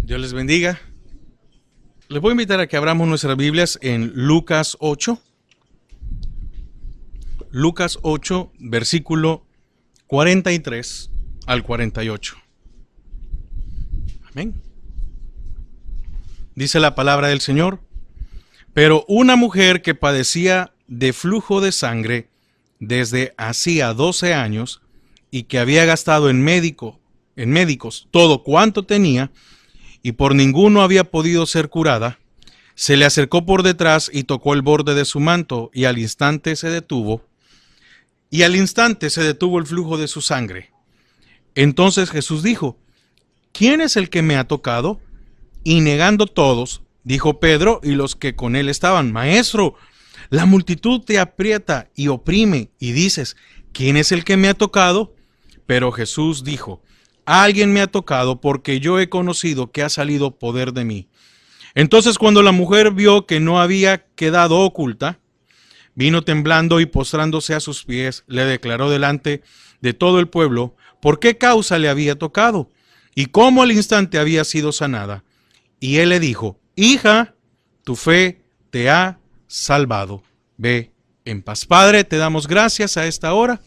Dios les bendiga. Les voy a invitar a que abramos nuestras Biblias en Lucas 8. Lucas 8, versículo 43 al 48. Amén. Dice la palabra del Señor: pero una mujer que padecía de flujo de sangre desde hacía 12 años y que había gastado en médicos todo cuanto tenía, y por ninguno había podido ser curada, se le acercó por detrás y tocó el borde de su manto, y al instante se detuvo el flujo de su sangre. Entonces Jesús dijo: ¿quién es el que me ha tocado? Y negando todos, dijo Pedro y los que con él estaban: Maestro, la multitud te aprieta y oprime, y dices: ¿quién es el que me ha tocado? Pero Jesús dijo: alguien me ha tocado, porque yo he conocido que ha salido poder de mí. Entonces, cuando la mujer vio que no había quedado oculta, vino temblando y postrándose a sus pies, le declaró delante de todo el pueblo por qué causa le había tocado y cómo al instante había sido sanada. Y él le dijo: hija, tu fe te ha salvado. Ve en paz. Padre, te damos gracias a esta hora.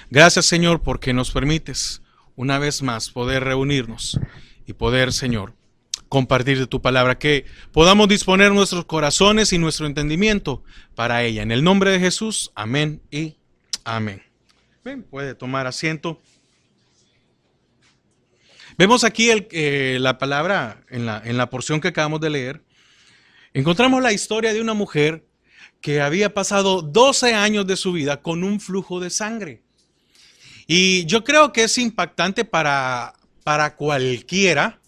Gracias, Señor, porque nos permites una vez más poder reunirnos y poder, Señor, compartir de tu palabra, que podamos disponer nuestros corazones y nuestro entendimiento para ella. En el nombre de Jesús, amén y amén. Bien, puede tomar asiento. Vemos aquí la palabra en la porción que acabamos de leer. Encontramos la historia de una mujer que había pasado 12 años de su vida con un flujo de sangre. Y yo creo que es impactante para cualquiera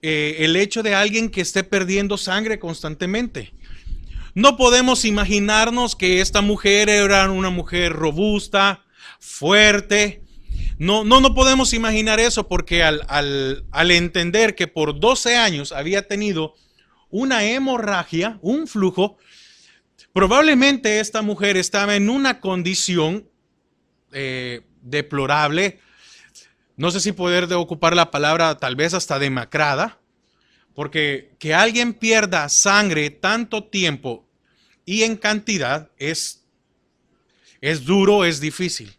el hecho de alguien que esté perdiendo sangre constantemente. No podemos imaginarnos que esta mujer era una mujer robusta, fuerte. No podemos imaginar eso, porque al entender que por 12 años había tenido una hemorragia, un flujo, probablemente esta mujer estaba en una condición deplorable. No sé si poder ocupar la palabra, tal vez hasta demacrada, porque que alguien pierda sangre tanto tiempo y en cantidad es duro, es difícil.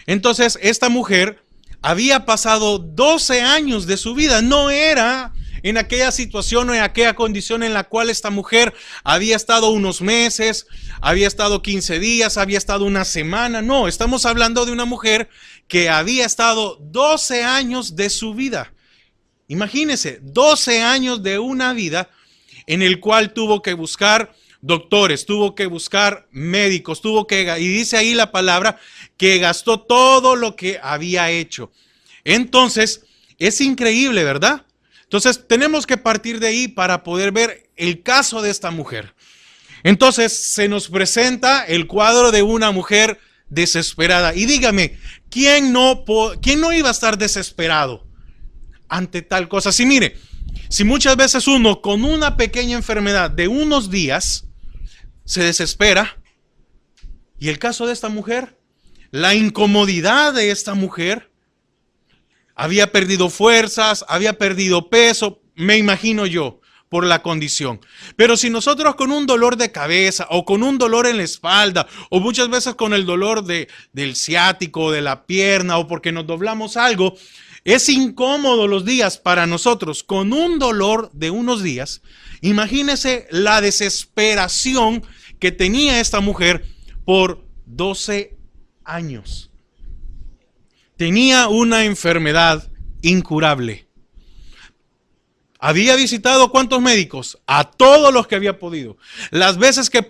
Entonces, esta mujer había pasado 12 años de su vida. No era en aquella situación o en aquella condición en la cual esta mujer había estado unos meses, había estado 15 días, había estado una semana. No, estamos hablando de una mujer que había estado 12 años de su vida. Imagínense, 12 años de una vida en el cual tuvo que buscar doctores, tuvo que buscar médicos, y dice ahí la palabra que gastó todo lo que había hecho. Entonces, es increíble, ¿verdad? Entonces, tenemos que partir de ahí para poder ver el caso de esta mujer. Entonces, se nos presenta el cuadro de una mujer desesperada. Y dígame, ¿quién no iba a estar desesperado ante tal cosa? Si mire, si muchas veces uno con una pequeña enfermedad de unos días se desespera, y el caso de esta mujer, la incomodidad de esta mujer, había perdido fuerzas, había perdido peso, me imagino yo, por la condición. Pero si nosotros con un dolor de cabeza o con un dolor en la espalda o muchas veces con el dolor del ciático, de la pierna, o porque nos doblamos algo, es incómodo los días para nosotros con un dolor de unos días. Imagínese la desesperación que tenía esta mujer por 12 años. Tenía una enfermedad incurable. Había visitado ¿cuántos médicos? A todos los que había podido. Las veces que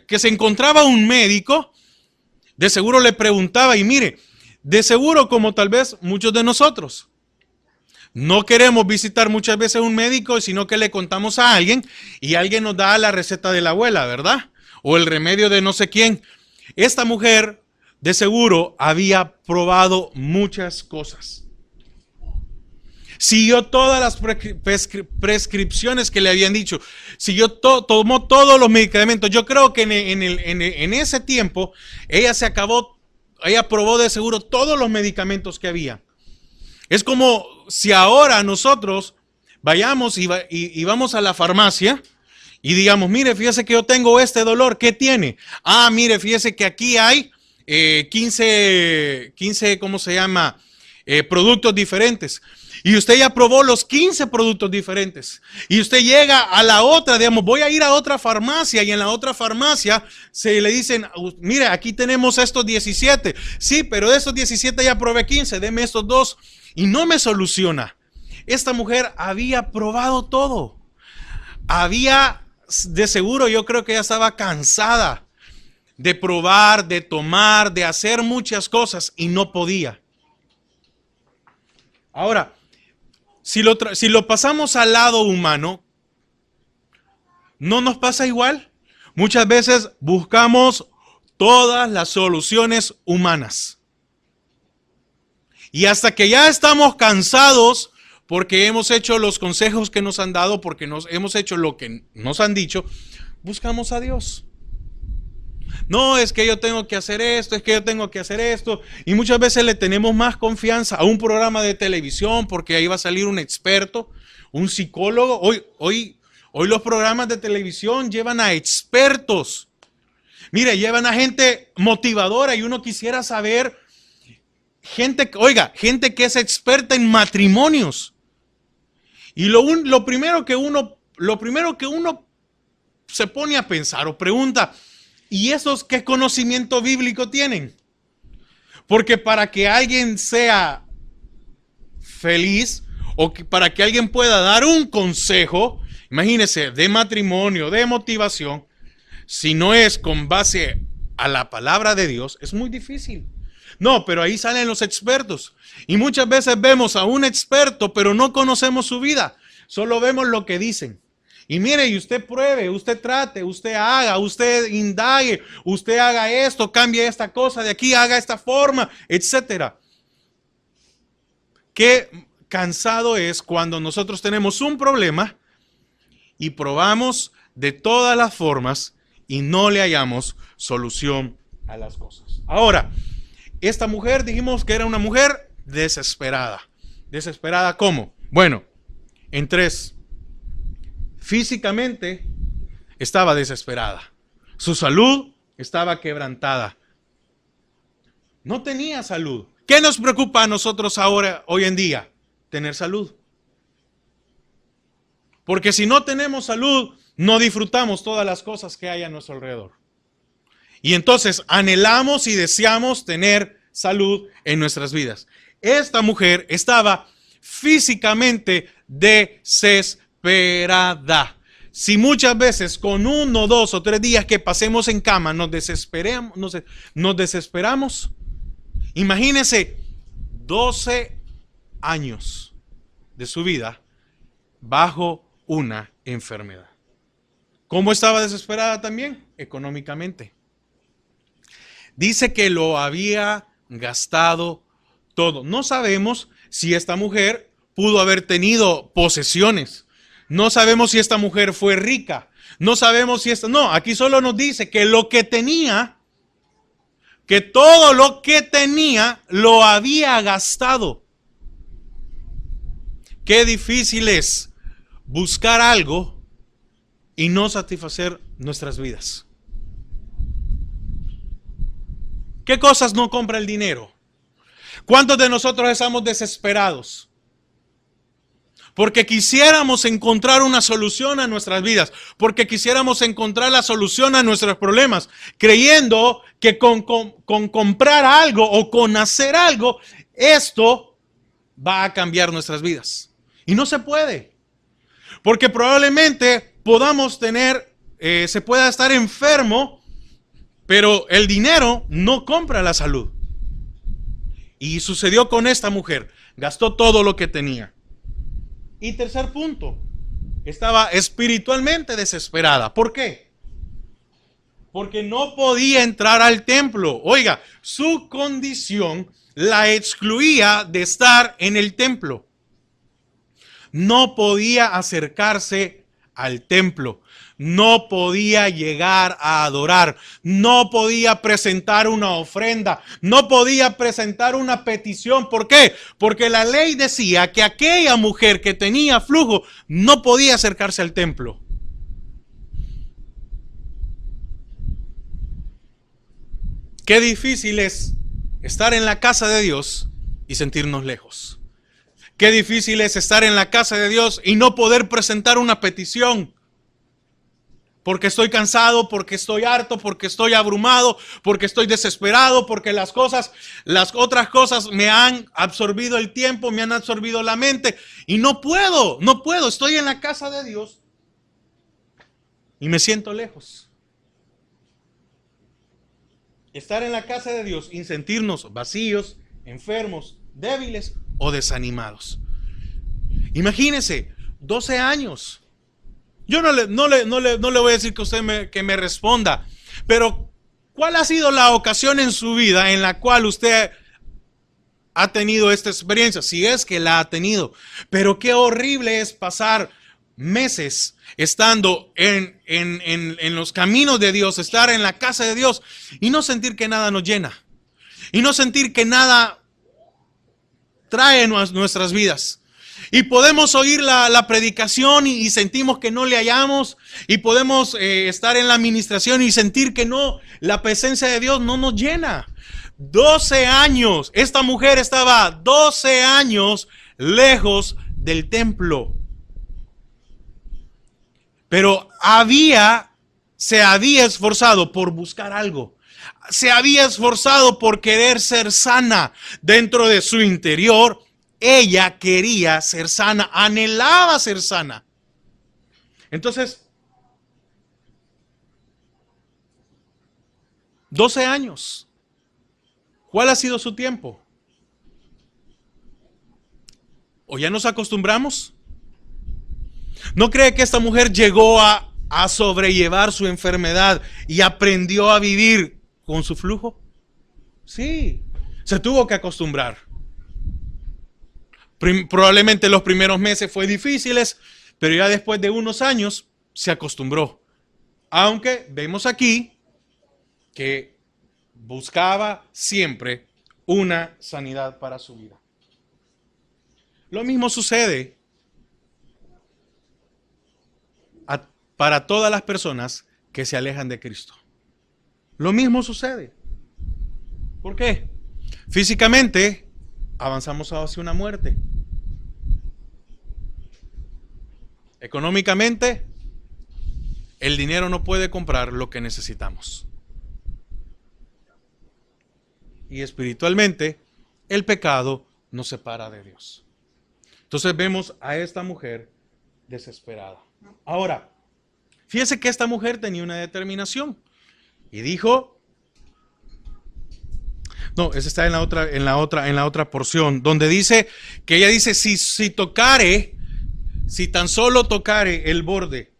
que se encontraba un médico, de seguro le preguntaba, y mire, de seguro como tal vez muchos de nosotros, no queremos visitar muchas veces un médico, sino que le contamos a alguien y alguien nos da la receta de la abuela, ¿verdad? O el remedio de no sé quién. Esta mujer de seguro había probado muchas cosas. Siguió todas las prescripciones que le habían dicho. Tomó todos los medicamentos. Yo creo que en ese tiempo ella probó de seguro todos los medicamentos que había. Es como si ahora nosotros vayamos y vamos a la farmacia y digamos, mire, fíjese que yo tengo este dolor, ¿qué tiene? Ah, mire, fíjese que aquí hay 15, ¿cómo se llama? Productos diferentes. Y usted ya probó los 15 productos diferentes. Y usted llega a la otra, digamos, voy a ir a otra farmacia y en la otra farmacia se le dicen, mire, aquí tenemos estos 17. Sí, pero de estos 17 ya probé 15, deme estos dos. Y no me soluciona. Esta mujer había probado todo. Había, de seguro, yo creo que ya estaba cansada de probar, de tomar, de hacer muchas cosas y no podía. Ahora, si lo pasamos al lado humano, ¿no nos pasa igual? Muchas veces buscamos todas las soluciones humanas. Y hasta que ya estamos cansados porque hemos hecho los consejos que nos han dado, porque hemos hecho lo que nos han dicho, buscamos a Dios. No, es que yo tengo que hacer esto, es que yo tengo que hacer esto. Y muchas veces le tenemos más confianza a un programa de televisión porque ahí va a salir un experto, un psicólogo. Hoy los programas de televisión llevan a expertos. Mire, llevan a gente motivadora y uno quisiera saber, gente que es experta en matrimonios. Y lo primero que uno se pone a pensar o pregunta, ¿y esos qué conocimiento bíblico tienen? Porque para que alguien sea feliz o para que alguien pueda dar un consejo, imagínese, de matrimonio, de motivación, si no es con base a la palabra de Dios, es muy difícil. No, pero ahí salen los expertos. Y muchas veces vemos a un experto, pero no conocemos su vida. Solo vemos lo que dicen. Y mire, y usted pruebe, usted trate, usted haga, usted indague, usted haga esto, cambie esta cosa de aquí, haga esta forma, etcétera. Qué cansado es cuando nosotros tenemos un problema y probamos de todas las formas y no le hallamos solución a las cosas. Ahora, esta mujer dijimos que era una mujer desesperada. ¿Desesperada cómo? Bueno, en tres. Físicamente estaba desesperada. Su salud estaba quebrantada. No tenía salud. ¿Qué nos preocupa a nosotros ahora, hoy en día? Tener salud. Porque si no tenemos salud, no disfrutamos todas las cosas que hay a nuestro alrededor. Y entonces anhelamos y deseamos tener salud en nuestras vidas. Esta mujer estaba físicamente desesperada. Si muchas veces con 1, 2 o 3 días que pasemos en cama nos desesperamos, imagínense 12 años de su vida bajo una enfermedad. ¿Cómo estaba desesperada también? Económicamente. Dice que lo había gastado todo. No sabemos si esta mujer pudo haber tenido posesiones. No sabemos si esta mujer fue rica. No sabemos si no, aquí solo nos dice que lo que tenía, que todo lo que tenía lo había gastado. Qué difícil es buscar algo y no satisfacer nuestras vidas. ¿Qué cosas no compra el dinero? ¿Cuántos de nosotros estamos desesperados? Porque quisiéramos encontrar una solución a nuestras vidas, porque quisiéramos encontrar la solución a nuestros problemas, creyendo que con comprar algo o con hacer algo, esto va a cambiar nuestras vidas. Y no se puede, porque probablemente podamos se pueda estar enfermo, pero el dinero no compra la salud. Y sucedió con esta mujer, gastó todo lo que tenía. Y tercer punto, estaba espiritualmente desesperada. ¿Por qué? Porque no podía entrar al templo. Oiga, su condición la excluía de estar en el templo. No podía acercarse al templo. no podía llegar a adorar, no podía presentar una ofrenda, no podía presentar una petición. ¿Por qué? Porque la ley decía que aquella mujer que tenía flujo no podía acercarse al templo. Qué difícil es estar en la casa de Dios y sentirnos lejos. Qué difícil es estar en la casa de Dios y no poder presentar una petición. Porque estoy cansado, porque estoy harto, porque estoy abrumado, porque estoy desesperado, porque las otras cosas me han absorbido el tiempo, me han absorbido la mente. Y no puedo. Estoy en la casa de Dios y me siento lejos. Estar en la casa de Dios y sentirnos vacíos, enfermos, débiles o desanimados. Imagínense, 12 años. Yo no le voy a decir que usted que me responda, pero ¿cuál ha sido la ocasión en su vida en la cual usted ha tenido esta experiencia? Si es que la ha tenido. Pero qué horrible es pasar meses estando en los caminos de Dios, estar en la casa de Dios y no sentir que nada nos llena. Y no sentir que nada trae nuestras vidas. Y podemos oír la predicación y sentimos que no le hallamos. Y podemos estar en la administración y sentir que no, la presencia de Dios no nos llena. 12 años. Esta mujer estaba 12 años lejos del templo. Pero se había esforzado por buscar algo. Se había esforzado por querer ser sana. Dentro de su interior, ella quería ser sana, anhelaba ser sana. Entonces, 12 años. ¿Cuál ha sido su tiempo? ¿O ya nos acostumbramos? ¿No cree que esta mujer llegó a sobrellevar su enfermedad y aprendió a vivir con su flujo? Sí, se tuvo que acostumbrar. Probablemente los primeros meses fue difíciles, pero ya después de unos años se acostumbró. Aunque vemos aquí que buscaba siempre una sanidad para su vida. Lo mismo sucede para todas las personas que se alejan de Cristo. Lo mismo sucede. ¿Por qué? Físicamente avanzamos hacia una muerte. Económicamente, el dinero no puede comprar lo que necesitamos. Y espiritualmente, el pecado nos separa de Dios. Entonces vemos a esta mujer desesperada. Ahora, fíjese que esta mujer tenía una determinación y dijo, no, esa está en la otra porción, donde dice que ella dice, si tan solo tocare el borde.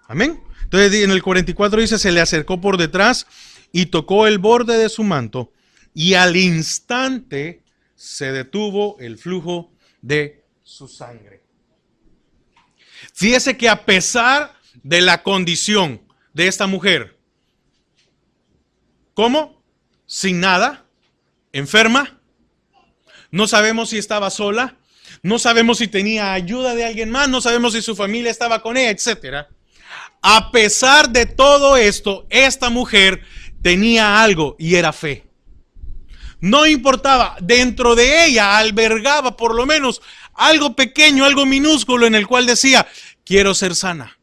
Amén. Entonces en el 44 dice, se le acercó por detrás y tocó el borde de su manto y al instante se detuvo el flujo de su sangre. Fíjese que a pesar de la condición de esta mujer, ¿cómo? Sin nada, enferma, no sabemos si estaba sola, no sabemos si tenía ayuda de alguien más, no sabemos si su familia estaba con ella, etc. A pesar de todo esto, esta mujer tenía algo y era fe. No importaba, dentro de ella albergaba por lo menos algo pequeño, algo minúsculo en el cual decía, quiero ser sana.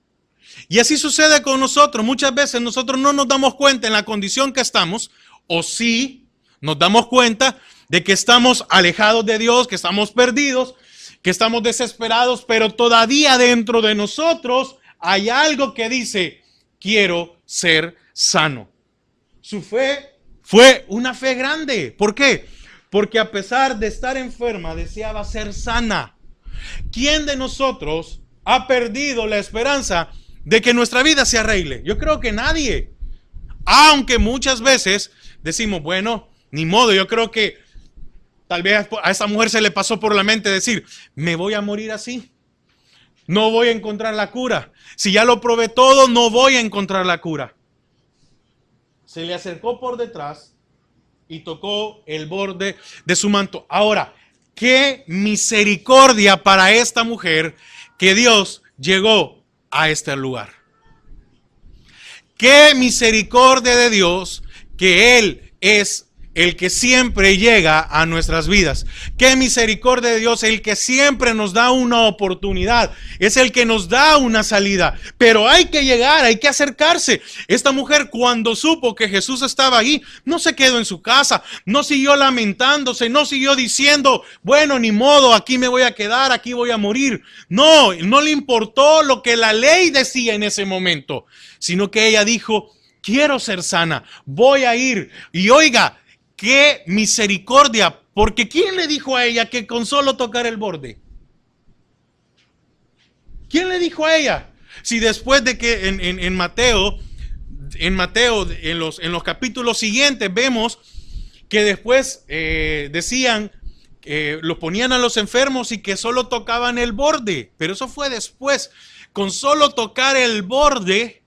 Y así sucede con nosotros. Muchas veces nosotros no nos damos cuenta en la condición que estamos, o sí nos damos cuenta de que estamos alejados de Dios, que estamos perdidos, que estamos desesperados, pero todavía dentro de nosotros hay algo que dice, quiero ser sano. Su fe fue una fe grande. ¿Por qué? Porque a pesar de estar enferma, deseaba ser sana. ¿Quién de nosotros ha perdido la esperanza de que nuestra vida se arregle? Yo creo que nadie. Aunque muchas veces decimos, bueno, ni modo, yo creo que tal vez a esta mujer se le pasó por la mente decir, me voy a morir así. No voy a encontrar la cura. Si ya lo probé todo, no voy a encontrar la cura. Se le acercó por detrás y tocó el borde de su manto. Ahora, qué misericordia para esta mujer que Dios llegó a este lugar. Qué misericordia de Dios que Él es el que siempre llega a nuestras vidas. Qué misericordia de Dios, el que siempre nos da una oportunidad. Es el que nos da una salida. Pero hay que llegar, hay que acercarse. Esta mujer, cuando supo que Jesús estaba ahí, no se quedó en su casa, no siguió lamentándose, no siguió diciendo, bueno, ni modo, aquí me voy a quedar, aquí voy a morir. No, no le importó lo que la ley decía en ese momento, sino que ella dijo, quiero ser sana, voy a ir. Y oiga, qué misericordia, porque ¿quién le dijo a ella que con solo tocar el borde? ¿Quién le dijo a ella? Si después de que en Mateo, en los capítulos siguientes, vemos que después decían que lo ponían a los enfermos y que solo tocaban el borde, pero eso fue después. Con solo tocar el borde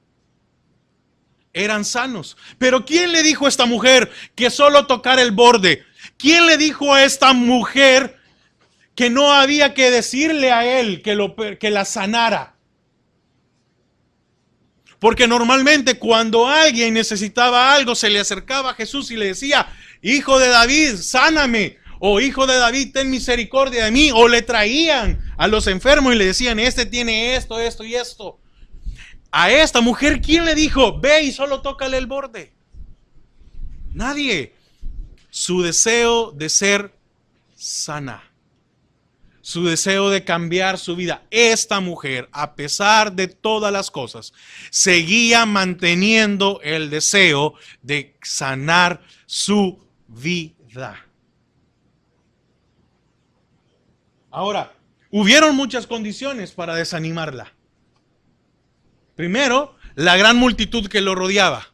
eran sanos. Pero ¿quién le dijo a esta mujer que solo tocar el borde? ¿Quién le dijo a esta mujer que no había que decirle a él que la sanara? Porque normalmente cuando alguien necesitaba algo se le acercaba a Jesús y le decía, hijo de David, sáname, o hijo de David, ten misericordia de mí, o le traían a los enfermos y le decían, este tiene esto, esto y esto. A esta mujer, ¿quién le dijo? Ve y solo tócale el borde. Nadie. Su deseo de ser sana. Su deseo de cambiar su vida. Esta mujer, a pesar de todas las cosas, seguía manteniendo el deseo de sanar su vida. Ahora, hubieron muchas condiciones para desanimarla. Primero, la gran multitud que lo rodeaba.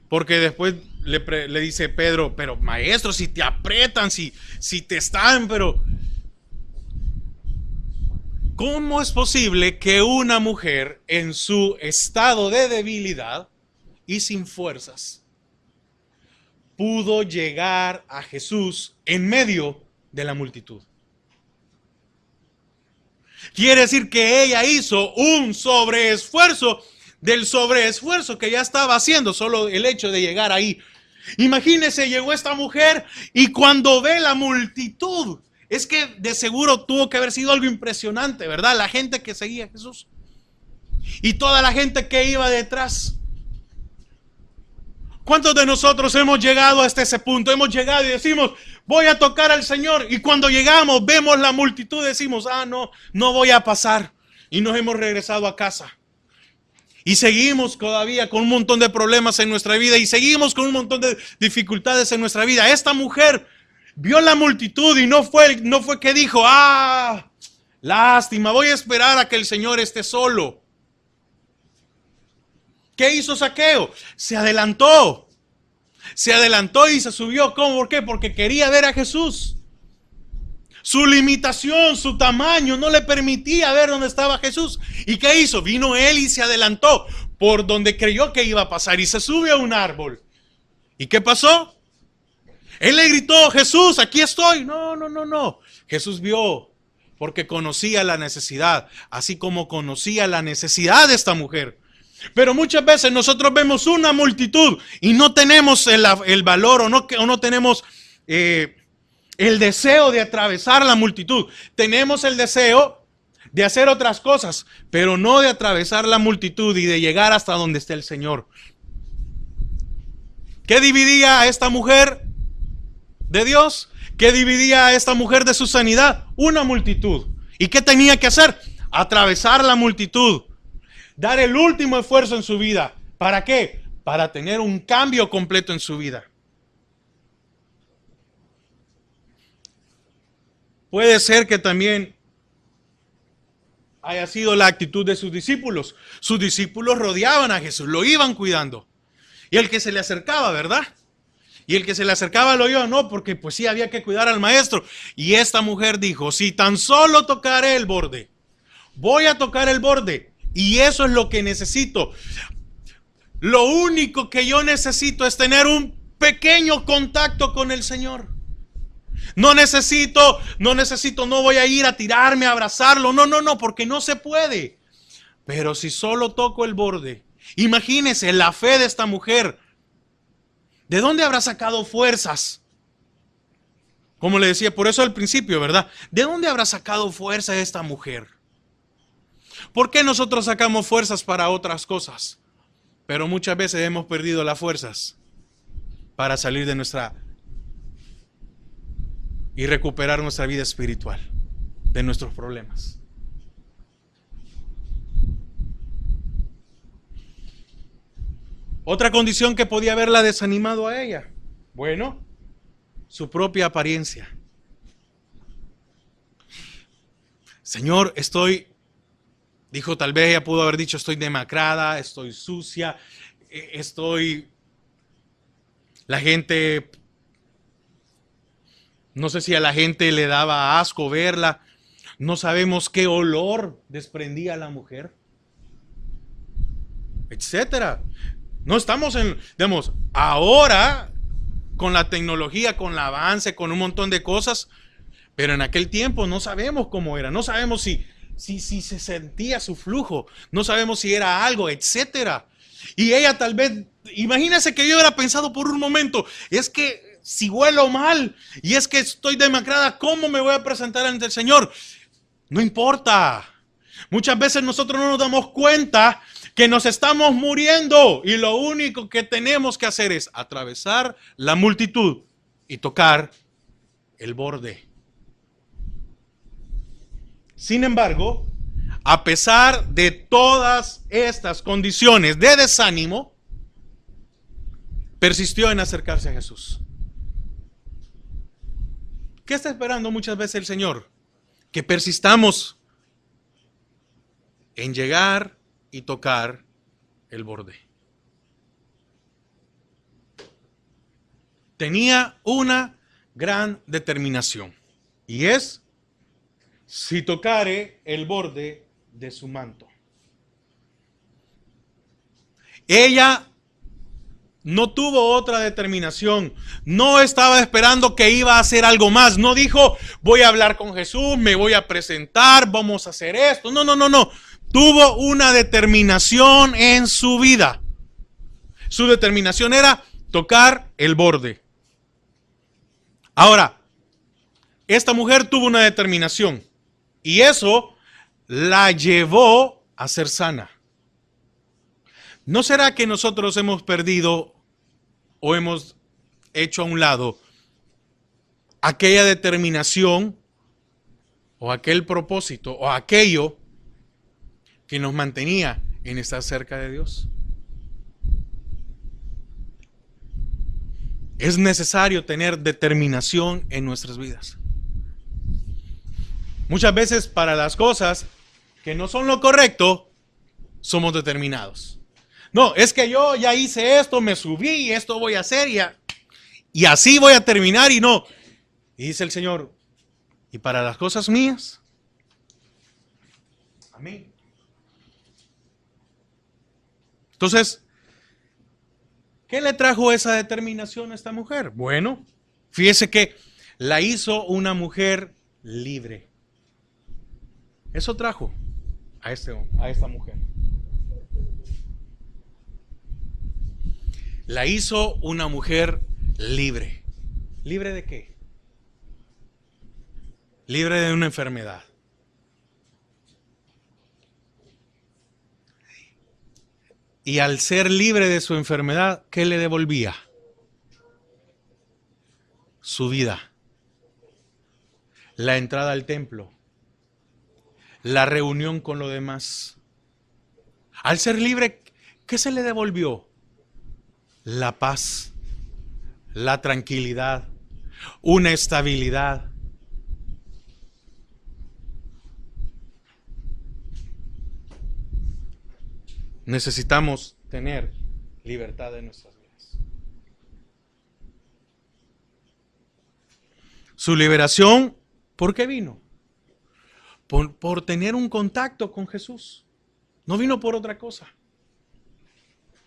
Porque después le dice Pedro, pero maestro, si te aprietan, si te están, pero ¿cómo es posible que una mujer en su estado de debilidad y sin fuerzas pudo llegar a Jesús en medio de la multitud? Quiere decir que ella hizo un sobreesfuerzo del sobreesfuerzo que ya estaba haciendo, solo el hecho de llegar ahí. Imagínese, llegó esta mujer y cuando ve la multitud, es que de seguro tuvo que haber sido algo impresionante, ¿verdad? La gente que seguía a Jesús y toda la gente que iba detrás. ¿Cuántos de nosotros hemos llegado hasta ese punto? Hemos llegado y decimos, voy a tocar al Señor. Y cuando llegamos, vemos la multitud, decimos, no voy a pasar. Y nos hemos regresado a casa. Y seguimos todavía con un montón de problemas en nuestra vida. Y seguimos con un montón de dificultades en nuestra vida. Esta mujer vio la multitud y no fue que dijo, lástima, voy a esperar a que el Señor esté solo. ¿Qué hizo Zaqueo? Se adelantó y se subió. ¿Cómo? ¿Por qué? Porque quería ver a Jesús. Su limitación, su tamaño no le permitía ver dónde estaba Jesús. ¿Y qué hizo? Vino él y se adelantó por donde creyó que iba a pasar y se sube a un árbol. ¿Y qué pasó? Él le gritó, Jesús, aquí estoy. No. Jesús vio porque conocía la necesidad, así como conocía la necesidad de esta mujer. Pero muchas veces nosotros vemos una multitud y no tenemos el valor o no tenemos el deseo de atravesar la multitud. Tenemos el deseo de hacer otras cosas, pero no de atravesar la multitud y de llegar hasta donde esté el Señor. ¿Qué dividía a esta mujer de Dios? ¿Qué dividía a esta mujer de su sanidad? Una multitud. ¿Y qué tenía que hacer? Atravesar la multitud. Dar el último esfuerzo en su vida. ¿Para qué? Para tener un cambio completo en su vida. Puede ser que también haya sido la actitud de sus discípulos. Sus discípulos rodeaban a Jesús, lo iban cuidando. Y el que se le acercaba, ¿verdad? Y el que se le acercaba lo oyó, no, porque pues sí había que cuidar al maestro. Y esta mujer dijo, si tan solo tocaré el borde, voy a tocar el borde. Y eso es lo que necesito. Lo único que yo necesito es tener un pequeño contacto con el Señor. No voy a ir a tirarme, a abrazarlo. No, porque no se puede. Pero si solo toco el borde, imagínese la fe de esta mujer. ¿De dónde habrá sacado fuerzas? Como le decía, por eso al principio, ¿verdad? ¿De dónde habrá sacado fuerza esta mujer? ¿Por qué nosotros sacamos fuerzas para otras cosas? Pero muchas veces hemos perdido las fuerzas para salir de nuestra y recuperar nuestra vida espiritual de nuestros problemas. Otra condición que podía haberla desanimado a ella, bueno, su propia apariencia. Señor, dijo, tal vez ella pudo haber dicho, estoy demacrada, estoy sucia, la gente, no sé si a la gente le daba asco verla, no sabemos qué olor desprendía la mujer, etcétera. No estamos digamos, ahora con la tecnología, con el avance, con un montón de cosas, pero en aquel tiempo no sabemos cómo era, no sabemos si se sentía su flujo, no sabemos si era algo, etcétera. Y ella tal vez, imagínese que yo hubiera pensado por un momento, es que si huelo mal y es que estoy demacrada, ¿cómo me voy a presentar ante el Señor? No importa. Muchas veces nosotros no nos damos cuenta que nos estamos muriendo y lo único que tenemos que hacer es atravesar la multitud y tocar el borde. Sin embargo, a pesar de todas estas condiciones de desánimo, persistió en acercarse a Jesús. ¿Qué está esperando muchas veces el Señor? Que persistamos en llegar y tocar el borde. Tenía una gran determinación y es, si tocare el borde de su manto. Ella no tuvo otra determinación, no estaba esperando que iba a hacer algo más, no dijo, voy a hablar con Jesús, me voy a presentar, vamos a hacer esto, no. Tuvo una determinación en su vida. Su determinación era tocar el borde. Ahora, esta mujer tuvo una determinación y eso la llevó a ser sana. ¿No será que nosotros hemos perdido o hemos hecho a un lado aquella determinación o aquel propósito o aquello que nos mantenía en estar cerca de Dios? Es necesario tener determinación en nuestras vidas. Muchas veces para las cosas que no son lo correcto, somos determinados. No, es que yo ya hice esto, me subí y esto voy a hacer y así voy a terminar y no. Y dice el Señor, ¿y para las cosas mías? Amén. Entonces, ¿qué le trajo esa determinación a esta mujer? Bueno, fíjese que la hizo una mujer libre. Eso trajo a esta mujer. La hizo una mujer libre. ¿Libre de qué? Libre de una enfermedad. Y al ser libre de su enfermedad, ¿qué le devolvía? Su vida. La entrada al templo. La reunión con los demás. Al ser libre, ¿qué se le devolvió? La paz, la tranquilidad, una estabilidad. Necesitamos tener libertad en nuestras vidas. Su liberación, ¿por qué vino? Por tener un contacto con Jesús. No vino por otra cosa.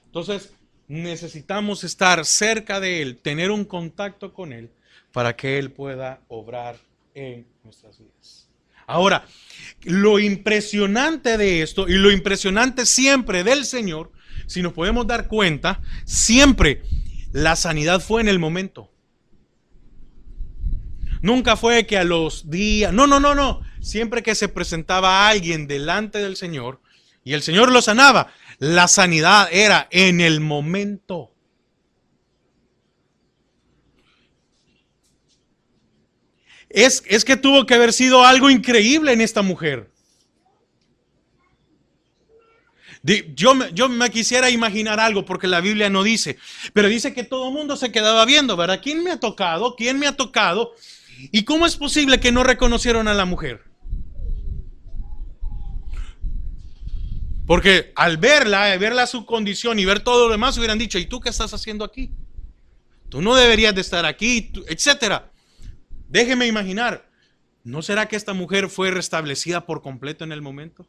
Entonces, necesitamos estar cerca de Él, tener un contacto con Él, para que Él pueda obrar en nuestras vidas. Ahora, lo impresionante de esto, y lo impresionante siempre del Señor, si nos podemos dar cuenta, siempre la sanidad fue en el momento. Nunca fue que a los días, no. Siempre que se presentaba alguien delante del Señor y el Señor lo sanaba, la sanidad era en el momento. Es que tuvo que haber sido algo increíble en esta mujer. Yo me quisiera imaginar algo porque la Biblia no dice, pero dice que todo el mundo se quedaba viendo, ¿verdad? ¿Quién me ha tocado? ¿Quién me ha tocado? ¿Y cómo es posible que no reconocieron a la mujer? Porque al verla su condición y ver todo lo demás, hubieran dicho, ¿y tú qué estás haciendo aquí? Tú no deberías de estar aquí, etcétera. Déjeme imaginar, ¿no será que esta mujer fue restablecida por completo en el momento?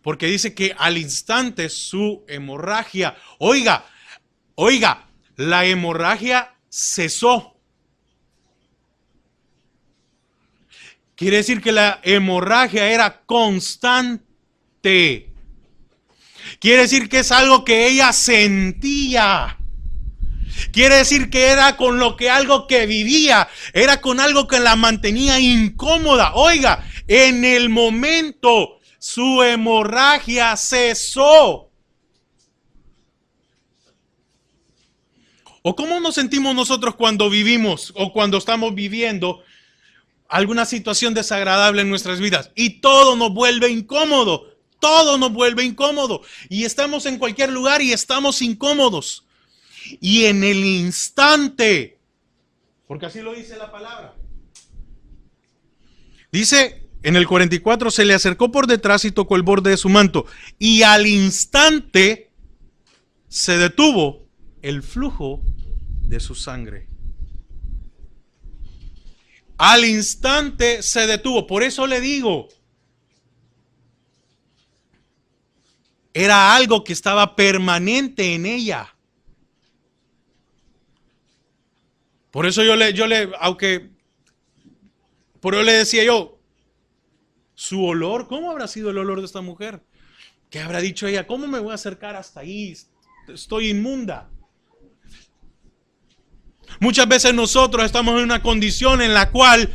Porque dice que al instante su hemorragia, oiga, la hemorragia cesó. Quiere decir que la hemorragia era constante. Quiere decir que es algo que ella sentía. Quiere decir que era con lo que algo que vivía, era con algo que la mantenía incómoda. Oiga, en el momento su hemorragia cesó. ¿O cómo nos sentimos nosotros cuando vivimos o cuando estamos viviendo alguna situación desagradable en nuestras vidas y todo nos vuelve incómodo? Todo nos vuelve incómodo y estamos en cualquier lugar y estamos incómodos. Y en el instante, porque así lo dice la palabra, dice en el 44, se le acercó por detrás y tocó el borde de su manto, y al instante se detuvo el flujo de su sangre. Al instante se detuvo. Por eso le digo, era algo que estaba permanente en ella. Por eso yo le decía yo, su olor, ¿cómo habrá sido el olor de esta mujer? ¿Qué habrá dicho ella? ¿Cómo me voy a acercar hasta ahí? Estoy inmunda. Muchas veces nosotros estamos en una condición en la cual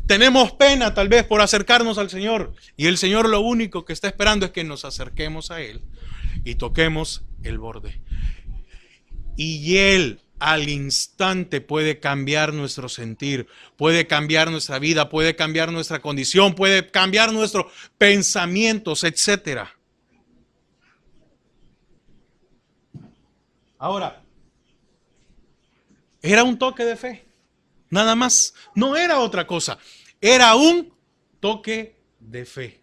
tenemos pena tal vez por acercarnos al Señor. Y el Señor lo único que está esperando es que nos acerquemos a Él y toquemos el borde. Y Él al instante puede cambiar nuestro sentir, puede cambiar nuestra vida, puede cambiar nuestra condición, puede cambiar nuestros pensamientos, etc. Ahora, era un toque de fe, nada más, no era otra cosa, era un toque de fe.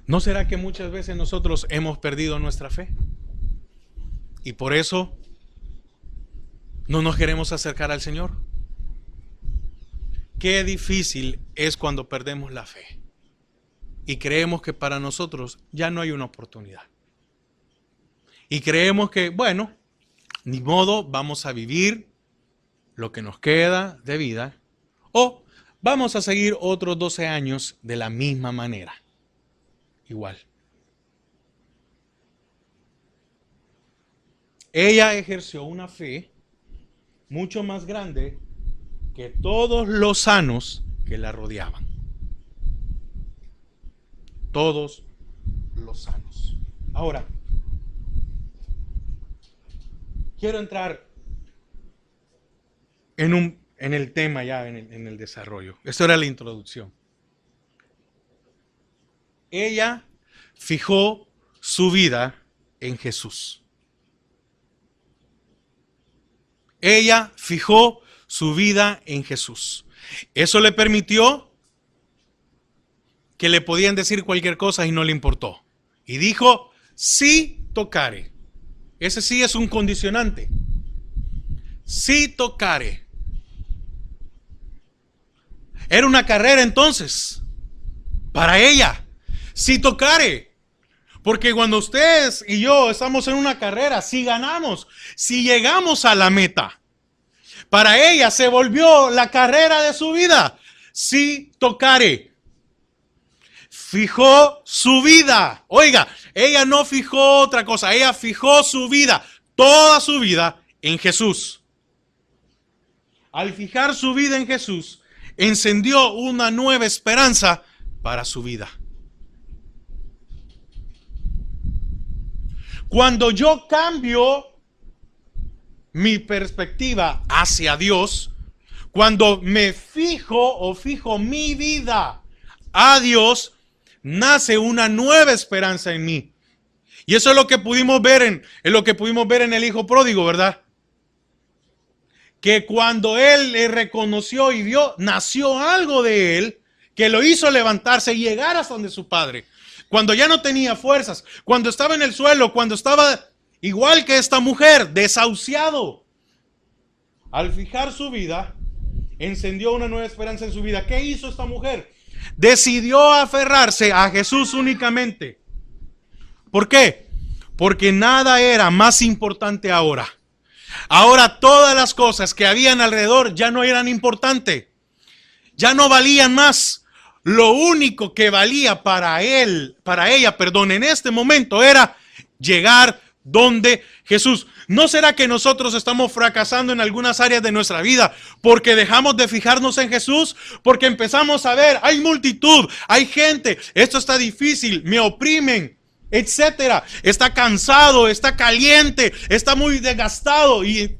¿No será que muchas veces nosotros hemos perdido nuestra fe? Y por eso no nos queremos acercar al Señor. Qué difícil es cuando perdemos la fe y creemos que para nosotros ya no hay una oportunidad. Y creemos que, bueno, ni modo, vamos a vivir lo que nos queda de vida o vamos a seguir otros 12 años de la misma manera. Igual. Ella ejerció una fe mucho más grande que todos los sanos que la rodeaban. Todos los sanos. Ahora, quiero entrar en el tema ya, en el desarrollo. Esto era la introducción. Ella fijó su vida en Jesús. Ella fijó su vida en Jesús. Eso le permitió que le podían decir cualquier cosa y no le importó. Y dijo, sí tocare. Ese sí es un condicionante. Si tocare. Era una carrera entonces para ella. Si tocare. Porque cuando ustedes y yo estamos en una carrera, si ganamos, si llegamos a la meta, para ella se volvió la carrera de su vida. Si tocare. Fijó su vida. Oiga, ella no fijó otra cosa. Ella fijó su vida, toda su vida en Jesús. Al fijar su vida en Jesús, encendió una nueva esperanza para su vida. Cuando yo cambio mi perspectiva hacia Dios, cuando me fijo mi vida a Dios, nace una nueva esperanza en mí. Y eso es lo que pudimos ver en el hijo pródigo, ¿verdad? Que cuando él le reconoció y vio, nació algo de él que lo hizo levantarse y llegar hasta donde su padre. Cuando ya no tenía fuerzas, cuando estaba en el suelo, cuando estaba igual que esta mujer, desahuciado. Al fijar su vida, encendió una nueva esperanza en su vida. ¿Qué hizo esta mujer? Decidió aferrarse a Jesús únicamente. ¿Por qué? Porque nada era más importante ahora. Ahora todas las cosas que habían alrededor ya no eran importantes. Ya no valían más. Lo único que valía para ella, en este momento era llegar donde Jesús. ¿No será que nosotros estamos fracasando en algunas áreas de nuestra vida porque dejamos de fijarnos en Jesús? Porque empezamos a ver, hay multitud, hay gente, esto está difícil, me oprimen, etcétera. Está cansado, está caliente, está muy desgastado. Y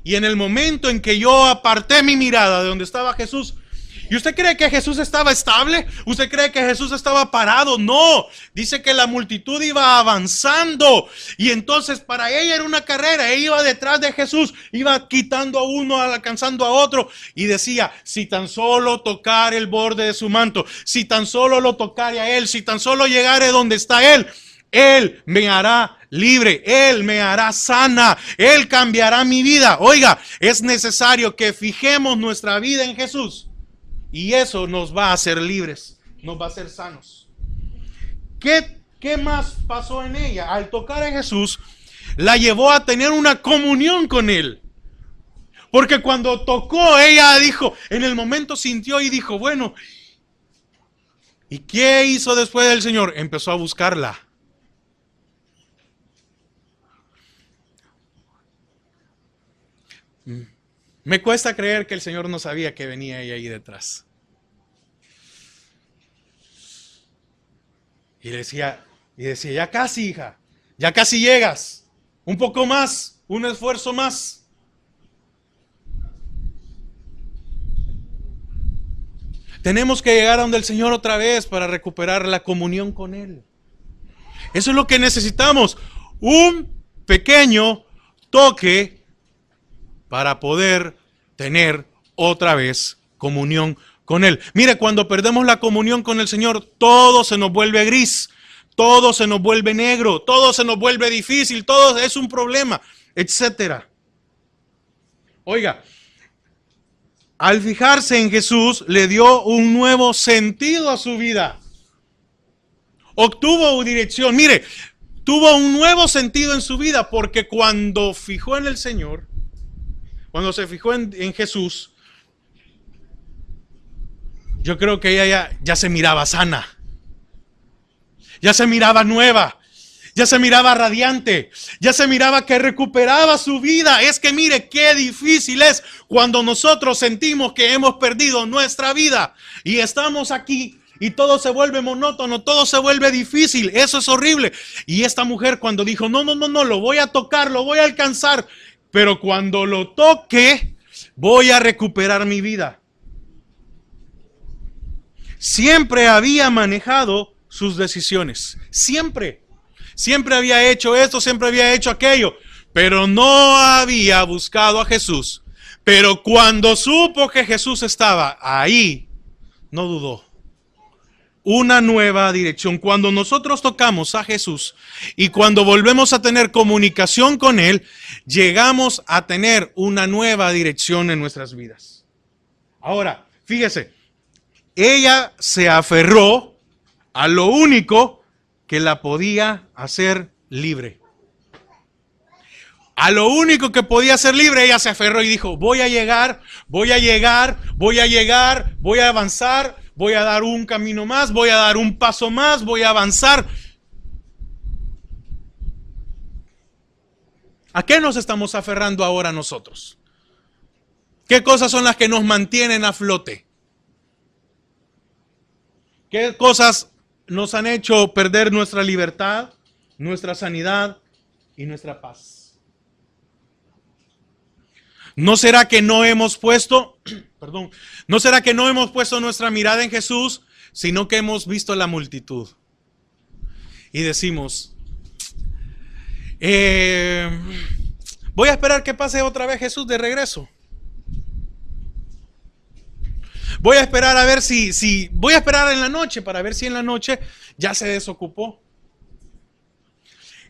en el momento en que yo aparté mi mirada de donde estaba Jesús, ¿y usted cree que Jesús estaba estable? ¿Usted cree que Jesús estaba parado? No, dice que la multitud iba avanzando y entonces para ella era una carrera. Ella iba detrás de Jesús, iba quitando a uno, alcanzando a otro y decía, si tan solo tocar el borde de su manto, si tan solo lo tocare a él, si tan solo llegare donde está él me hará libre, Él me hará sana, Él cambiará mi vida. Oiga, es necesario que fijemos nuestra vida en Jesús. Y eso nos va a hacer libres, nos va a hacer sanos. ¿Qué más pasó en ella? Al tocar a Jesús, la llevó a tener una comunión con Él. Porque cuando tocó, ella dijo, en el momento sintió y dijo, bueno, ¿y qué hizo después del Señor? Empezó a buscarla. Me cuesta creer que el Señor no sabía que venía ella ahí detrás. Y decía, ya casi, hija, ya casi llegas. Un poco más, un esfuerzo más. Tenemos que llegar a donde el Señor otra vez para recuperar la comunión con Él. Eso es lo que necesitamos. Un pequeño toque para poder tener otra vez comunión con Él. Mire, cuando perdemos la comunión con el Señor, todo se nos vuelve gris, todo se nos vuelve negro, todo se nos vuelve difícil, todo es un problema, etcétera. Oiga, al fijarse en Jesús, le dio un nuevo sentido a su vida. Obtuvo dirección. Mire, tuvo un nuevo sentido en su vida porque cuando fijó en el Señor, cuando se fijó en Jesús, yo creo que ella ya se miraba sana, ya se miraba nueva, ya se miraba radiante, ya se miraba que recuperaba su vida. Es que mire qué difícil es cuando nosotros sentimos que hemos perdido nuestra vida y estamos aquí y todo se vuelve monótono, todo se vuelve difícil. Eso es horrible. Y esta mujer cuando dijo, no, lo voy a tocar, lo voy a alcanzar, pero cuando lo toque voy a recuperar mi vida. Siempre había manejado sus decisiones, siempre había hecho esto, siempre había hecho aquello, pero no había buscado a Jesús. Pero cuando supo que Jesús estaba ahí, no dudó. una nueva dirección. Cuando nosotros tocamos a Jesús y cuando volvemos a tener comunicación con Él, llegamos a tener una nueva dirección en nuestras vidas. Ahora, fíjese, ella se aferró a lo único que la podía hacer libre. A lo único que podía ser libre, ella se aferró y dijo, voy a llegar, voy a avanzar, voy a dar un camino más, voy a dar un paso más, voy a avanzar. ¿A qué nos estamos aferrando ahora nosotros? ¿Qué cosas son las que nos mantienen a flote? ¿Qué cosas nos han hecho perder nuestra libertad, nuestra sanidad y nuestra paz? ¿No será que no hemos puesto, no será que no hemos puesto nuestra mirada en Jesús, sino que hemos visto la multitud? Y decimos, voy a esperar que pase otra vez Jesús de regreso. Voy a esperar a ver voy a esperar en la noche para ver si en la noche ya se desocupó.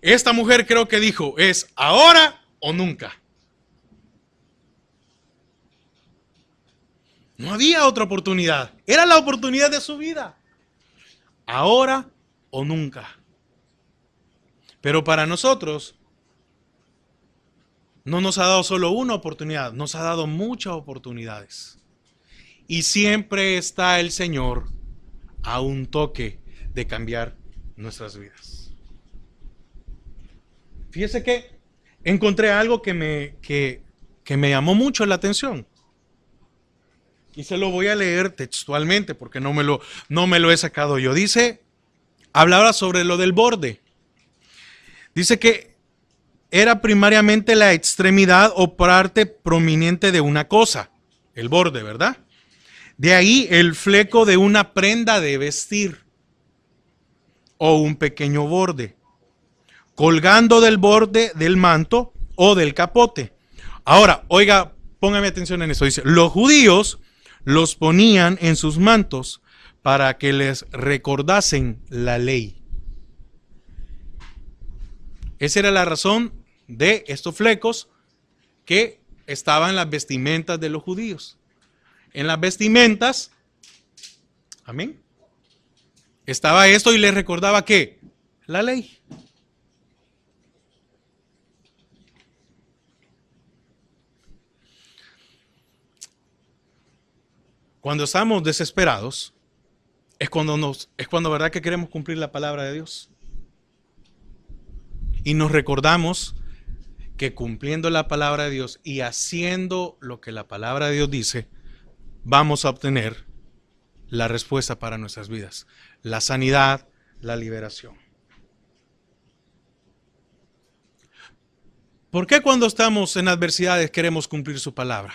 Esta mujer creo que dijo, es ahora o nunca. No había otra oportunidad. Era la oportunidad de su vida. Ahora o nunca. Pero para nosotros, no nos ha dado solo una oportunidad, nos ha dado muchas oportunidades. Y siempre está el Señor a un toque de cambiar nuestras vidas. Fíjese que encontré algo que me llamó mucho la atención. Y se lo voy a leer textualmente porque no me lo he sacado yo. Dice, hablaba sobre lo del borde. Dice que era primariamente la extremidad o parte prominente de una cosa, el borde, ¿verdad? De ahí el fleco de una prenda de vestir o un pequeño borde, colgando del borde del manto o del capote. Ahora, oiga, póngame atención en esto. Dice, los judíos los ponían en sus mantos para que les recordasen la ley. Esa era la razón de estos flecos que estaban en las vestimentas de los judíos. En las vestimentas, amén, estaba esto y les recordaba ¿qué? La ley. Cuando estamos desesperados, es cuando verdad que queremos cumplir la palabra de Dios. Y nos recordamos que cumpliendo la palabra de Dios y haciendo lo que la palabra de Dios dice, vamos a obtener la respuesta para nuestras vidas, la sanidad, la liberación. ¿Por qué cuando estamos en adversidades queremos cumplir su palabra?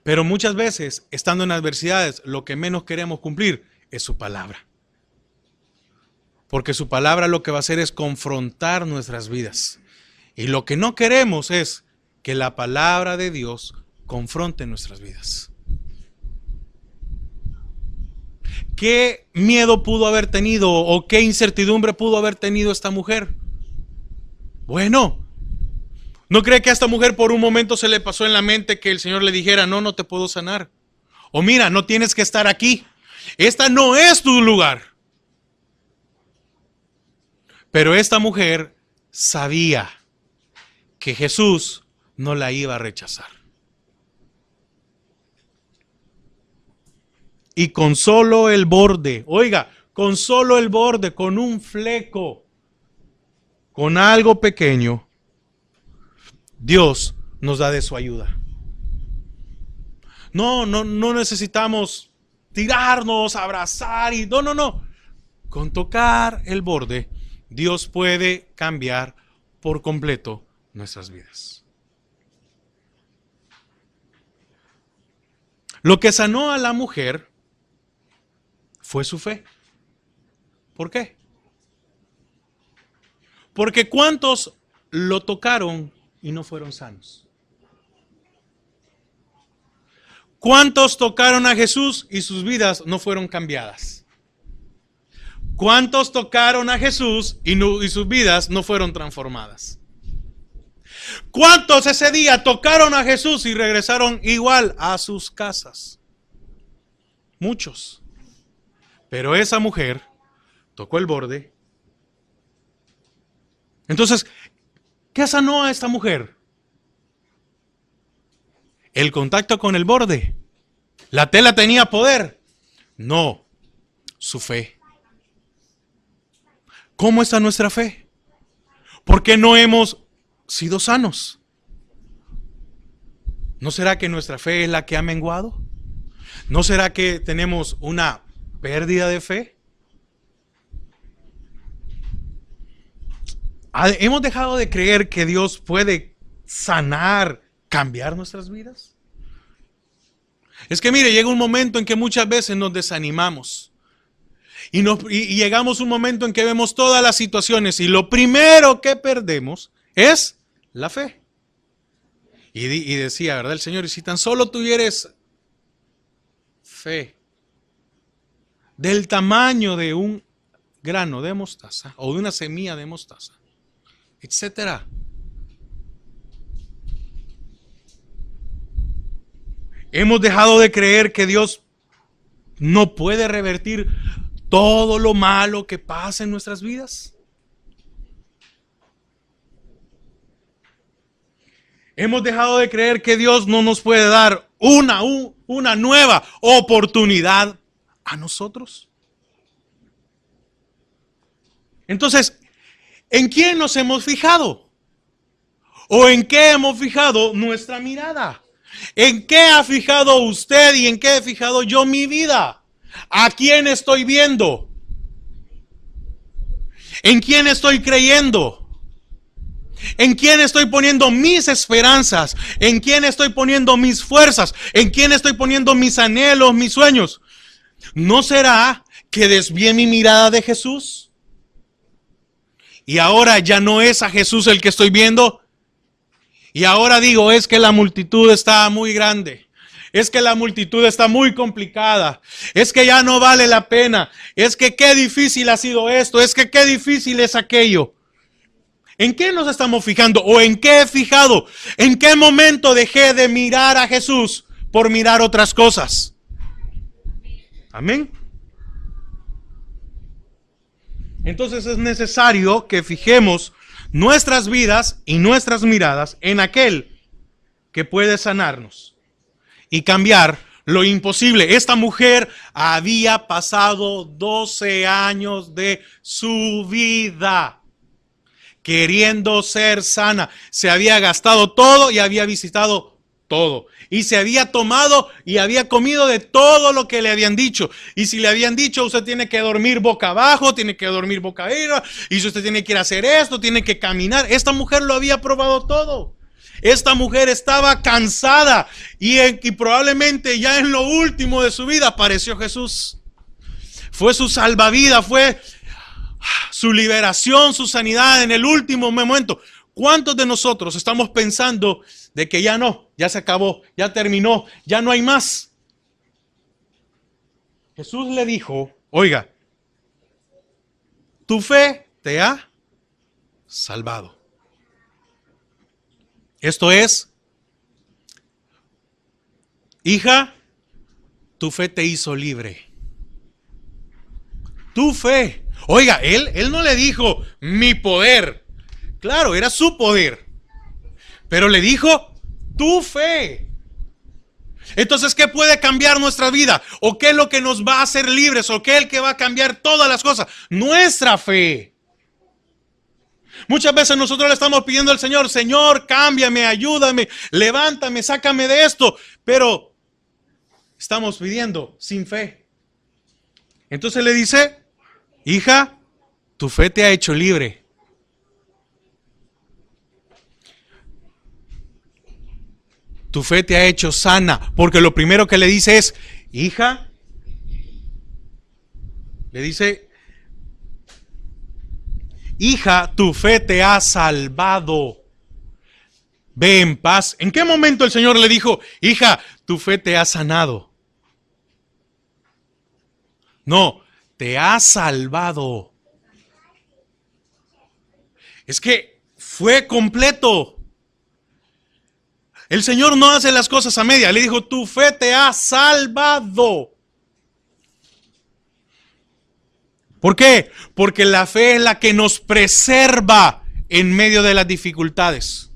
Pero muchas veces, estando en adversidades, lo que menos queremos cumplir es su palabra. Porque su palabra lo que va a hacer es confrontar nuestras vidas. Y lo que no queremos es que la palabra de Dios confronte nuestras vidas. ¿Qué miedo pudo haber tenido o qué incertidumbre pudo haber tenido esta mujer? Bueno, ¿no cree que a esta mujer por un momento se le pasó en la mente que el Señor le dijera, no te puedo sanar? O mira, no tienes que estar aquí. Esta no es tu lugar. Pero esta mujer sabía que Jesús no la iba a rechazar. Y con solo el borde, oiga, con solo el borde, con un fleco, con algo pequeño, Dios nos da de su ayuda. No necesitamos tirarnos, abrazar y no. Con tocar el borde, Dios puede cambiar por completo nuestras vidas. Lo que sanó a la mujer fue su fe. ¿Por qué? Porque ¿cuántos lo tocaron y no fueron sanos? ¿Cuántos tocaron a Jesús y sus vidas no fueron cambiadas? ¿Cuántos tocaron a Jesús y sus vidas no fueron transformadas? ¿Cuántos ese día tocaron a Jesús y regresaron igual a sus casas? Muchos. Pero esa mujer tocó el borde. Entonces, ¿qué sanó a esta mujer? El contacto con el borde. ¿La tela tenía poder? No, su fe. ¿Cómo está nuestra fe? ¿Por qué no hemos sido sanos? ¿No será que nuestra fe es la que ha menguado? ¿No será que tenemos una pérdida de fe? ¿Hemos dejado de creer que Dios puede sanar, cambiar nuestras vidas? Es que mire, llega un momento en que muchas veces nos desanimamos y llegamos a un momento en que vemos todas las situaciones y lo primero que perdemos es la fe. Y decía, ¿verdad? El Señor, y si tan solo tuvieres fe del tamaño de un grano de mostaza o de una semilla de mostaza, etcétera. Hemos dejado de creer que Dios no puede revertir todo lo malo que pasa en nuestras vidas. Hemos dejado de creer que Dios no nos puede dar una nueva oportunidad a nosotros. Entonces, ¿en quién nos hemos fijado? ¿O en qué hemos fijado nuestra mirada? ¿En qué ha fijado usted y en qué he fijado yo mi vida? ¿A quién estoy viendo? ¿En quién estoy creyendo? ¿En quién estoy poniendo mis esperanzas? ¿En quién estoy poniendo mis fuerzas? ¿En quién estoy poniendo mis anhelos, mis sueños? ¿No será que desvié mi mirada de Jesús? Y ahora ya no es a Jesús el que estoy viendo. Y ahora digo, es que la multitud está muy grande. Es que la multitud está muy complicada. Es que ya no vale la pena. Es que qué difícil ha sido esto. Es que qué difícil es aquello. ¿En qué nos estamos fijando? ¿O en qué he fijado? ¿En qué momento dejé de mirar a Jesús por mirar otras cosas? Amén. Entonces es necesario que fijemos nuestras vidas y nuestras miradas en aquel que puede sanarnos y cambiar lo imposible. Esta mujer había pasado 12 años de su vida queriendo ser sana. Se había gastado todo y había visitado todo. Y se había tomado y había comido de todo lo que le habían dicho. Y si le habían dicho, usted tiene que dormir boca abajo, tiene que dormir boca arriba, y si usted tiene que ir a hacer esto, tiene que caminar. Esta mujer lo había probado todo. Esta mujer estaba cansada y probablemente ya en lo último de su vida apareció Jesús. Fue su salvavidas, fue su liberación, su sanidad en el último momento. ¿Cuántos de nosotros estamos pensando de que ya no, ya se acabó, ya terminó, ya no hay más? Jesús le dijo, oiga, tu fe te ha salvado. Esto es, hija, tu fe te hizo libre. Tu fe. Oiga, él no le dijo mi poder. Claro, era su poder. Pero le dijo tu fe. Entonces, ¿qué puede cambiar nuestra vida? ¿O qué es lo que nos va a hacer libres? ¿O qué es el que va a cambiar todas las cosas? Nuestra fe. Muchas veces nosotros le estamos pidiendo al Señor, Señor, cámbiame, ayúdame, levántame, sácame de esto. Pero estamos pidiendo sin fe. Entonces le dice, hija, tu fe te ha hecho libre. Tu fe te ha hecho sana. Porque lo primero que le dice es, hija, le dice, hija, tu fe te ha salvado. ve en paz. ¿En qué momento el Señor le dijo, hija, tu fe te ha sanado? No, te ha salvado. Es que fue completo. El Señor no hace las cosas a media. Le dijo, tu fe te ha salvado. ¿Por qué? Porque la fe es la que nos preserva en medio de las dificultades.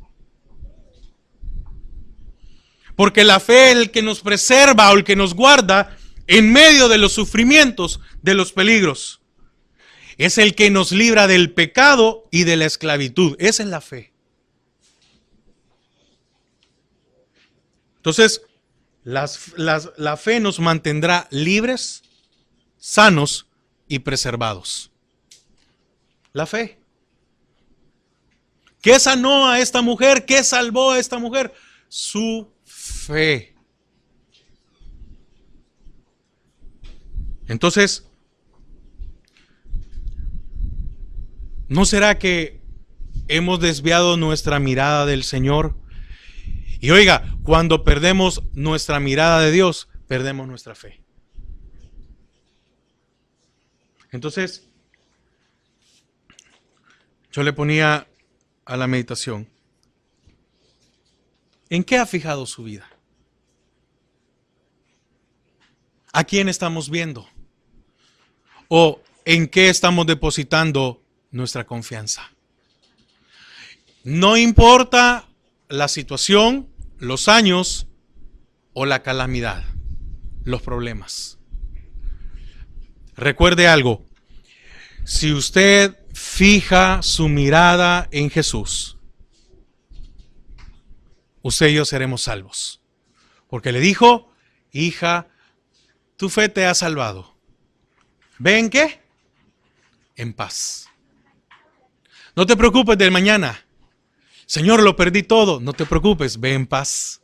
Porque la fe es el que nos preserva o el que nos guarda en medio de los sufrimientos, de los peligros. Es el que nos libra del pecado y de la esclavitud. Esa es la fe. Entonces, la fe nos mantendrá libres, sanos y preservados. La fe. ¿Qué sanó a esta mujer? ¿Qué salvó a esta mujer? Su fe. Entonces, ¿no será que hemos desviado nuestra mirada del Señor? Y oiga, cuando perdemos nuestra mirada de Dios, perdemos nuestra fe. Entonces, yo le ponía a la meditación, ¿en qué ha fijado su vida? ¿A quién estamos viendo? ¿O en qué estamos depositando nuestra confianza? No importa la situación, los años o la calamidad, los problemas. Recuerde algo, si usted fija su mirada en Jesús, usted y yo seremos salvos. Porque le dijo, hija, tu fe te ha salvado. ¿Ve en qué? En paz. No te preocupes del mañana. Señor, lo perdí todo. No te preocupes, ve en paz.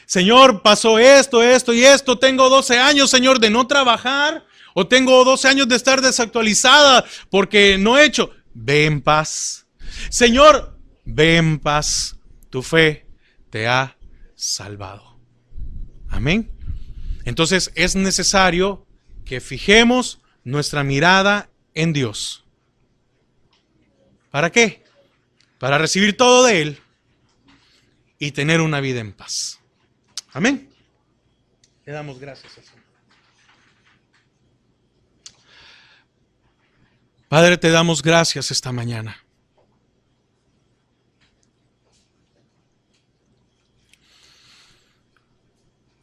Señor, pasó esto y esto. Tengo 12 años, Señor, de no trabajar. O tengo 12 años de estar desactualizada porque no he hecho. Ve en paz. Señor, ve en paz. Tu fe te ha salvado. Amén. Entonces es necesario que fijemos nuestra mirada en Dios. ¿Para qué? Para recibir todo de Él y tener una vida en paz. Amén. Le damos gracias al Señor. Padre, te damos gracias esta mañana.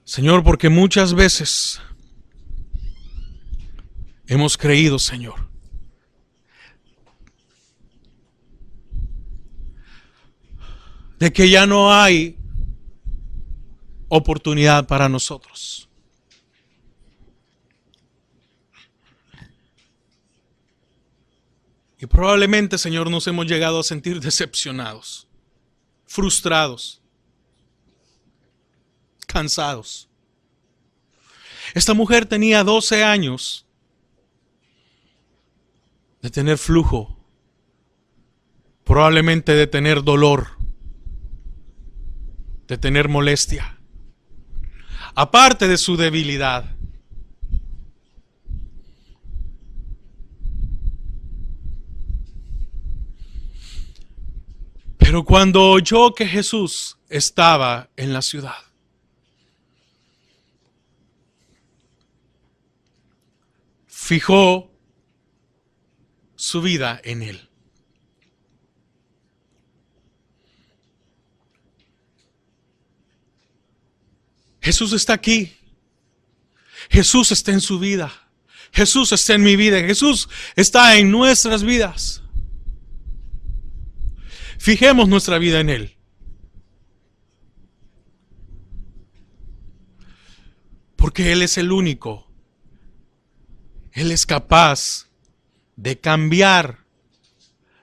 Señor, porque muchas veces hemos creído, Señor, de que ya no hay oportunidad para nosotros. Y probablemente, Señor, nos hemos llegado a sentir decepcionados, frustrados, cansados. Esta mujer tenía 12 años de tener flujo, probablemente de tener dolor, de tener molestia, aparte de su debilidad. Pero cuando oyó que Jesús estaba en la ciudad, fijó su vida en Él. Jesús está aquí. Jesús está en su vida. Jesús está en mi vida. Jesús está en nuestras vidas. Fijemos nuestra vida en Él. Porque Él es el único. Él es capaz de cambiar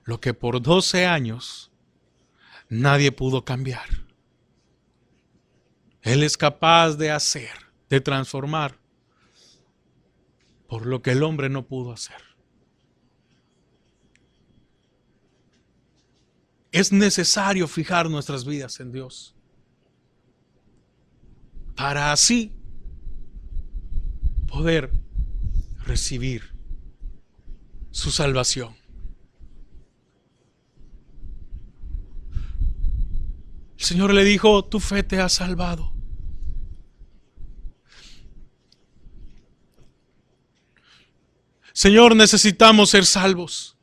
lo que por 12 años nadie pudo cambiar. Él es capaz de hacer, de transformar por lo que el hombre no pudo hacer. es necesario fijar nuestras vidas en Dios, para así poder recibir su salvación. El Señor le dijo: tu fe te ha salvado. Señor, necesitamos ser salvos.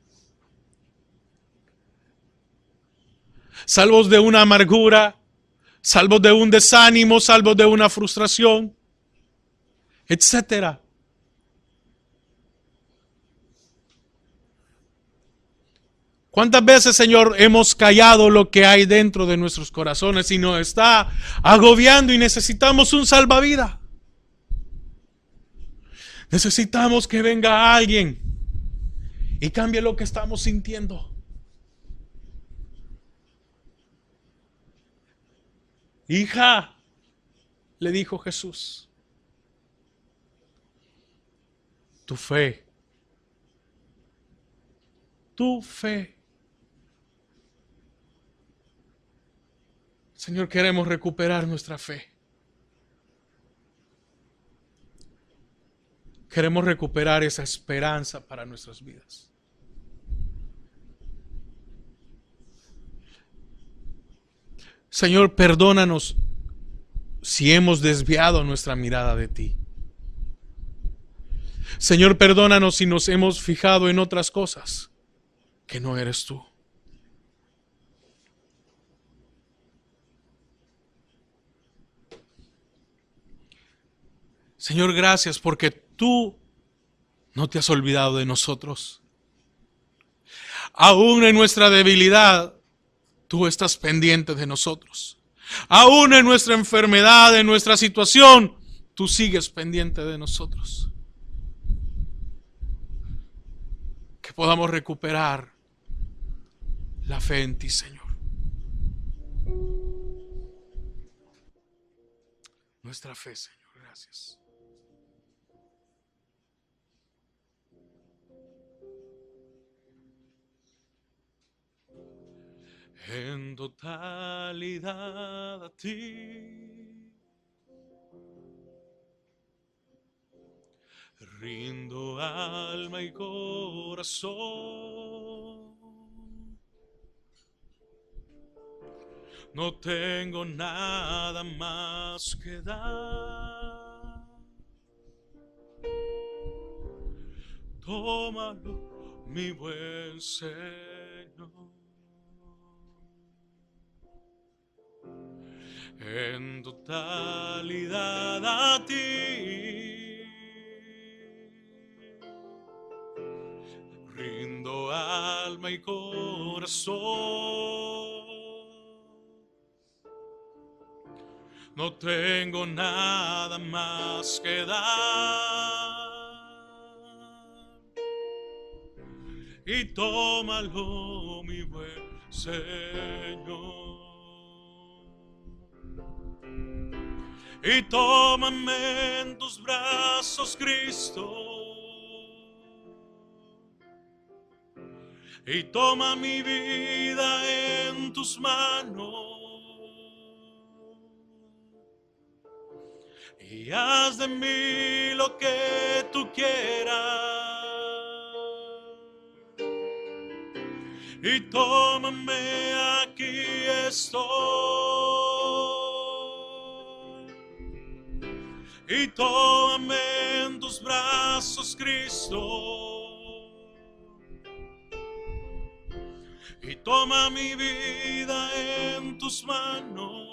Salvos de una amargura, salvos de un desánimo, salvos de una frustración, etcétera. ¿Cuántas veces, Señor, hemos callado lo que hay dentro de nuestros corazones y nos está agobiando y necesitamos un salvavidas? Necesitamos que venga alguien y cambie lo que estamos sintiendo. Hija, le dijo Jesús, tu fe, Señor, queremos recuperar nuestra fe. Queremos recuperar esa esperanza para nuestras vidas. Señor, perdónanos si hemos desviado nuestra mirada de ti. Señor, perdónanos si nos hemos fijado en otras cosas que no eres tú. Señor, gracias porque tú no te has olvidado de nosotros. Aún en nuestra debilidad, tú estás pendiente de nosotros. Aún en nuestra enfermedad, en nuestra situación, tú sigues pendiente de nosotros. Que podamos recuperar la fe en ti, Señor. Nuestra fe, Señor, gracias. En totalidad a ti rindo alma y corazón. No tengo nada más que dar. Tómalo, mi buen Señor. En totalidad a ti rindo alma y corazón. No tengo nada más que dar. Y tómalo, mi buen Señor. Y tómame en tus brazos, Cristo. Y toma mi vida en tus manos. Y haz de mí lo que tú quieras. Y tómame, aquí estoy. Y tómame en tus brazos, Cristo. Y toma mi vida en tus manos.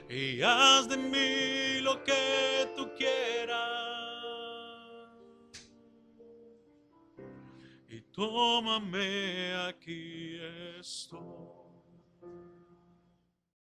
Y haz de mí lo que tú quieras. Y tómame, aquí estoy.